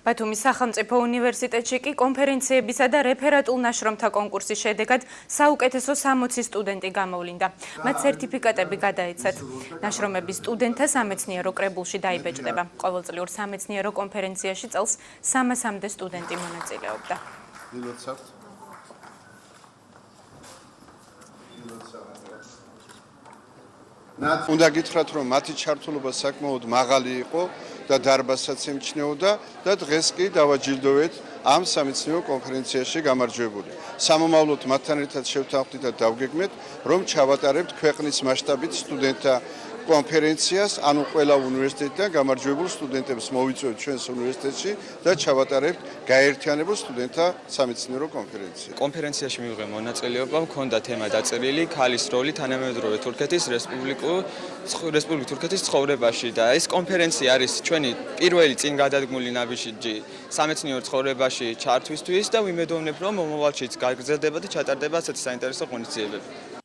ბათუმის სახელმწიფო უნივერსიტეტში კი კონფერენციებისა და რეფერატულ ნაშრომთა კონკურსის შედეგად საუკეთესო 60 სტუდენტი გამოვლინდა. მათ სერტიფიკატები გადაეცათ. ნაშრომების სტუდენტთა სამეცნიერო კრებულში დაიბეჭდება. ყოველწლიურ სამეცნიერო კონფერენციაში წელს 300-მდე სტუდენტი მონაწილეობდა. უნდა გითხრათ, რომ მათი ჩართულობა საკმაოდ მაღალი იყო და დარბაზსაც ემჩნეოდა და დღეს კი დავაჯილდოვეთ ამ სამეცნიერო კონფერენციაში გამარჯვებული. სამომავლოდ მათთან ერთად შევთანხმდით და დავგეგმეთ, რომ ჩავატარებთ ქვეყნის მასშტაბით სტუდენტთა კონფერენციას, ანუ ყველა უნივერსიტეტიდან გამარჯვებულ სტუდენტებს მოვიწვევთ ჩვენს უნივერსიტეტში და ჩავატარებთ გაერთიანებულ სტუდენტთა სამეცნიერო კონფერენციას. კონფერენციაში მივიღე მონაწილეობა, მქონდა თემა დაწერილი ქალის როლი თანამედროვე თურქეთის რესპუბლიკის თურქეთის ცხოვრებაში და ეს კონფერენცია არის ჩვენი პირველი წინ გადადგმული ნაბიჯი სამეცნიერო ცხოვრებაში ჩართვისთვის და ვიმედოვნებ, რომ მომავალშიც გაგრძელდება და ჩატარდება ასეთი საინტერესო ღონისძიებები.